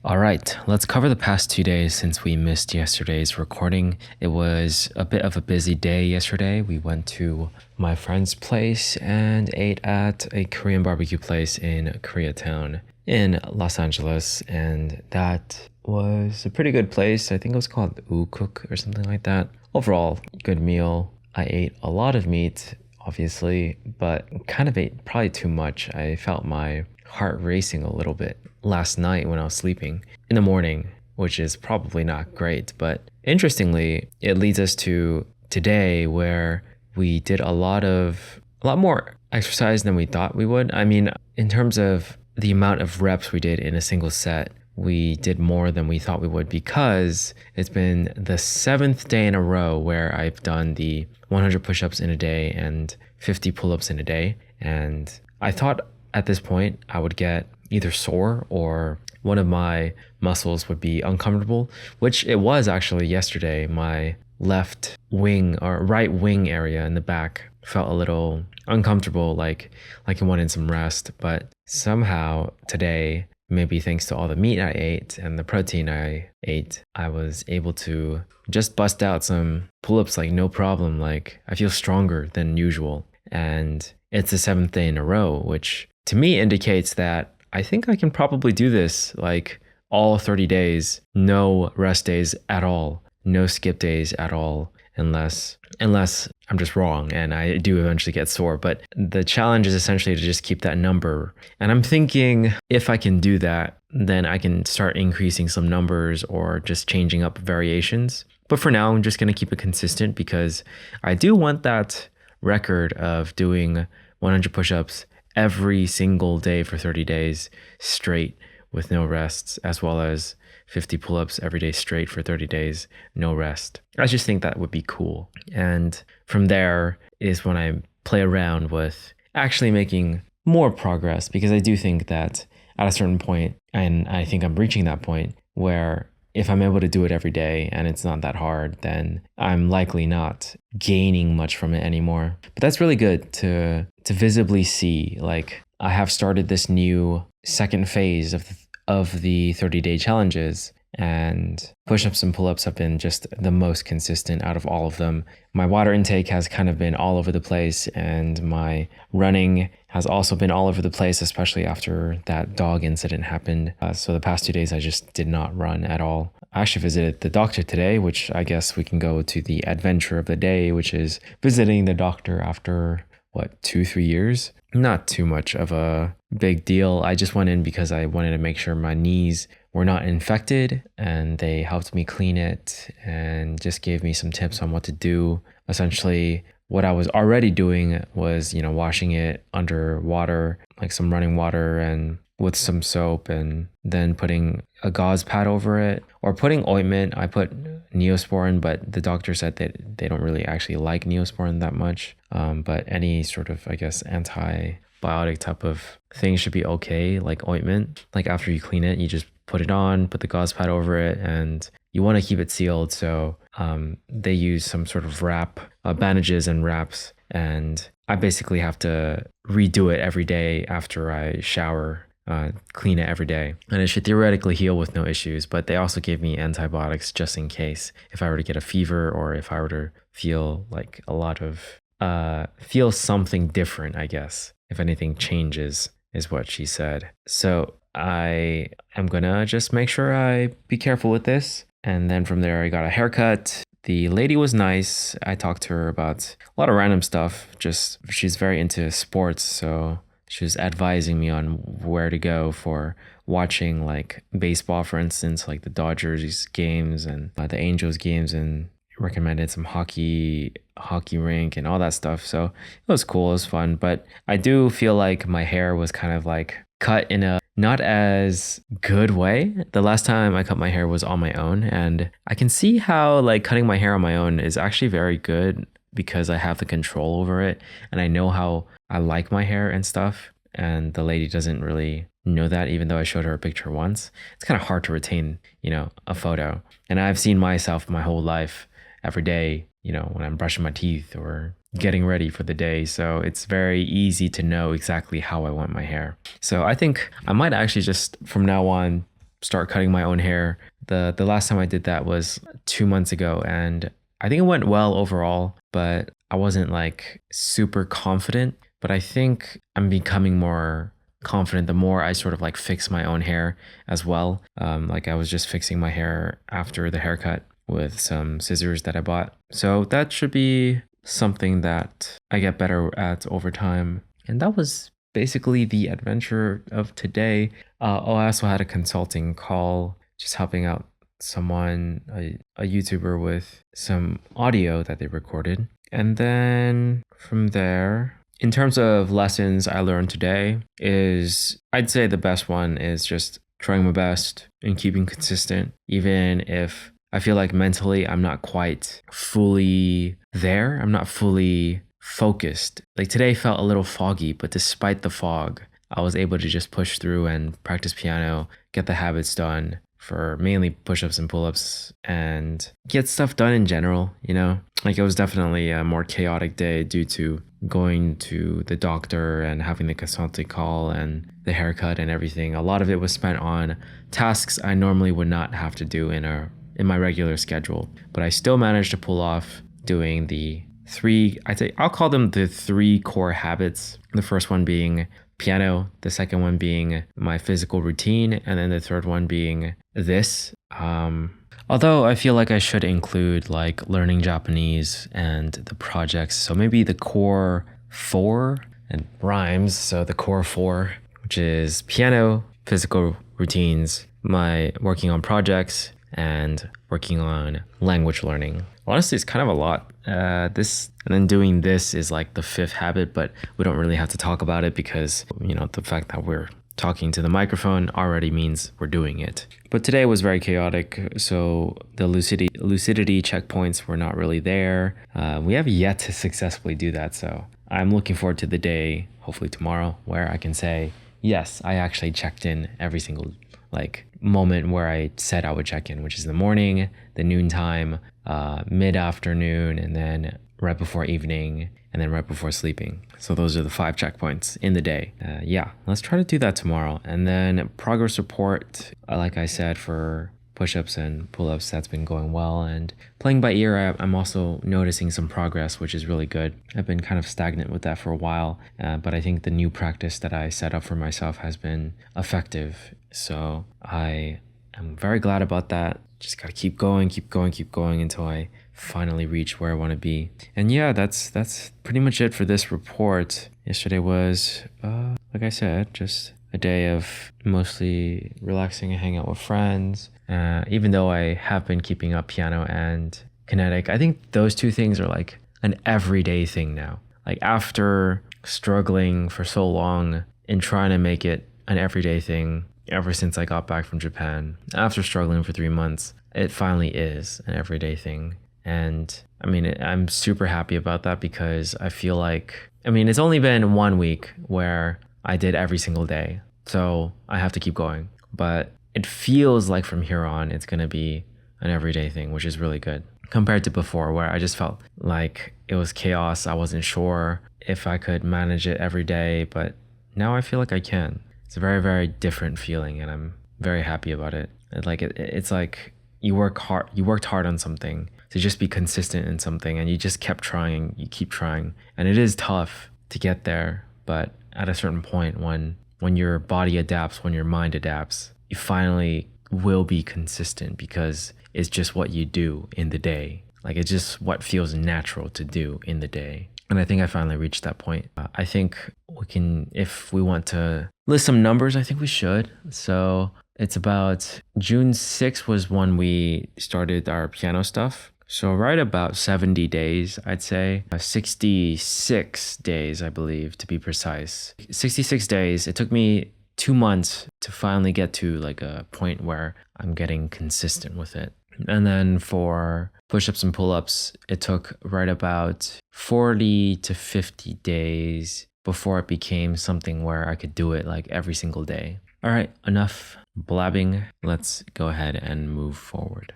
All right, let's cover the past 2 days since we missed yesterday's recording. It was a bit of a busy day yesterday. We went to my friend's place and ate at a Korean barbecue place in Koreatown in Los Angeles, and that was a pretty good place. I think it was called Cook or something like that. Overall, good meal. I ate a lot of meat, obviously, but kind of ate probably too much. I felt my heart racing a little bit last night when I was sleeping in the morning, which is probably not great. But interestingly, it leads us to today where we did a lot more exercise than we thought we would. I mean, in terms of the amount of reps we did in a single set, we did more than we thought we would because it's been the 7th day in a row where I've done the 100 push-ups in a day and 50 pull-ups in a day. And I thought at this point I would get either sore or one of my muscles would be uncomfortable, which it was actually yesterday. My left wing or right wing area in the back felt a little uncomfortable, like it wanted some rest. But somehow today, maybe thanks to all the meat I ate and the protein I ate, I was able to just bust out some pull-ups like no problem. Like I feel stronger than usual. And it's the 7th day in a row, which to me indicates that I think I can probably do this like all 30 days, no rest days at all, no skip days at all, unless I'm just wrong and I do eventually get sore. But the challenge is essentially to just keep that number. And I'm thinking if I can do that, then I can start increasing some numbers or just changing up variations. But for now, I'm just going to keep it consistent because I do want that record of doing 100 push-ups every single day for 30 days straight with no rests, as well as 50 pull-ups every day straight for 30 days, no rest. I just think that would be cool. And from there is when I play around with actually making more progress, because I do think that at a certain point, and I think I'm reaching that point, where if I'm able to do it every day and it's not that hard, then I'm likely not gaining much from it anymore. But that's really good to visibly see. Like I have started this new second phase of the 30-day challenges, and push-ups and pull-ups have been just the most consistent out of all of them. My water intake has kind of been all over the place, and my running has also been all over the place, especially after that dog incident happened. So the past 2 days, I just did not run at all. I actually visited the doctor today, which I guess we can go to the adventure of the day, which is visiting the doctor after, 2-3 years? Not too much of a big deal. I just went in because I wanted to make sure my knees were not infected, and they helped me clean it and just gave me some tips on what to do. Essentially, what I was already doing was, washing it under water, like some running water and with some soap, and then putting a gauze pad over it or putting ointment. I put Neosporin, but the doctor said that they don't really actually like Neosporin that much. But any sort of, I guess, antibiotic type of thing should be okay, like ointment. Like after you clean it, you just put it on, put the gauze pad over it, and you want to keep it sealed. So they use some sort of wrap, bandages and wraps, and I basically have to redo it every day after I shower. Clean it every day, and it should theoretically heal with no issues. But they also gave me antibiotics just in case if I were to get a fever or if I were to feel like feel something different, I guess, if anything changes, is what she said. So I am gonna just make sure I be careful with this. And then from there, I got a haircut. The lady was nice. I talked to her about a lot of random stuff. Just she's very into sports, so she was advising me on where to go for watching like baseball, for instance, like the Dodgers games and the Angels games, and recommended some hockey rink and all that stuff. So it was cool, it was fun. But I do feel like my hair was kind of like cut in a not as good way. The last time I cut my hair was on my own, and I can see how like cutting my hair on my own is actually very good because I have the control over it and I know how I like my hair and stuff. And the lady doesn't really know that, even though I showed her a picture once. It's kind of hard to retain, a photo. And I've seen myself my whole life every day, when I'm brushing my teeth or getting ready for the day. So it's very easy to know exactly how I want my hair. So I think I might actually just from now on start cutting my own hair. The last time I did that was 2 months ago, and I think it went well overall, but I wasn't like super confident. But I think I'm becoming more confident the more I sort of like fix my own hair as well. Like I was just fixing my hair after the haircut with some scissors that I bought. So that should be something that I get better at over time. And that was basically the adventure of today. I also had a consulting call, just helping out someone, a YouTuber, with some audio that they recorded. And then from there, in terms of lessons I learned today, is I'd say the best one is just trying my best and keeping consistent, even if I feel like mentally I'm not quite fully there. I'm not fully focused. Like today felt a little foggy, but despite the fog, I was able to just push through and practice piano, get the habits done for mainly push-ups and pull-ups, and get stuff done in general, you know? Like it was definitely a more chaotic day due to going to the doctor and having the consulting call and the haircut and everything. A lot of it was spent on tasks I normally would not have to do in my regular schedule, but I still managed to pull off doing the I'll call them the 3 core habits. The first one being piano, the second one being my physical routine, and then the third one being this. Although I feel like I should include like learning Japanese and the projects. So maybe the core 4 and rhymes. So the core 4, which is piano, physical routines, my working on projects, and working on language learning. Honestly, it's kind of a lot. This and then doing this is like the 5th habit, but we don't really have to talk about it because, you know, the fact that we're talking to the microphone already means we're doing it. But today was very chaotic, so the lucidity checkpoints were not really there. We have yet to successfully do that, so I'm looking forward to the day, hopefully tomorrow, where I can say, yes, I actually checked in every single like moment where I said I would check in, which is the morning, the noontime, mid-afternoon, and then right before evening, and then right before sleeping. So those are the 5 checkpoints in the day. Yeah, let's try to do that tomorrow. And then progress report, like I said, for push-ups and pull-ups, that's been going well. And playing by ear, I'm also noticing some progress, which is really good. I've been kind of stagnant with that for a while, but I think the new practice that I set up for myself has been effective. So I am very glad about that. Just gotta keep going until I finally reach where I want to be. And yeah, that's pretty much it for this report. Yesterday was, like I said, just a day of mostly relaxing and hanging out with friends. Even though I have been keeping up piano and kinetic, I think those 2 things are like an everyday thing now. Like after struggling for so long and trying to make it an everyday thing ever since I got back from Japan, after struggling for 3 months, it finally is an everyday thing. And I mean, I'm super happy about that because I feel like, I mean, it's only been 1 week where I did every single day. So I have to keep going. But it feels like from here on, it's going to be an everyday thing, which is really good compared to before, where I just felt like it was chaos. I wasn't sure if I could manage it every day, but now I feel like I can. It's a very, very different feeling, and I'm very happy about it. It's like you worked hard on something to just be consistent in something, and you just kept trying, you keep trying. And it is tough to get there, but at a certain point when your body adapts, when your mind adapts, you finally will be consistent because it's just what you do in the day. Like it's just what feels natural to do in the day. And I think I finally reached that point. I think we can, if we want to list some numbers, I think we should. So it's about June 6th was when we started our piano stuff. So right about 70 days, I'd say. 66 days, I believe, to be precise. 66 days. It took me 2 months to finally get to like a point where I'm getting consistent with it. And then for push-ups and pull-ups, it took right about 40 to 50 days before it became something where I could do it like every single day. All right, enough blabbing. Let's go ahead and move forward.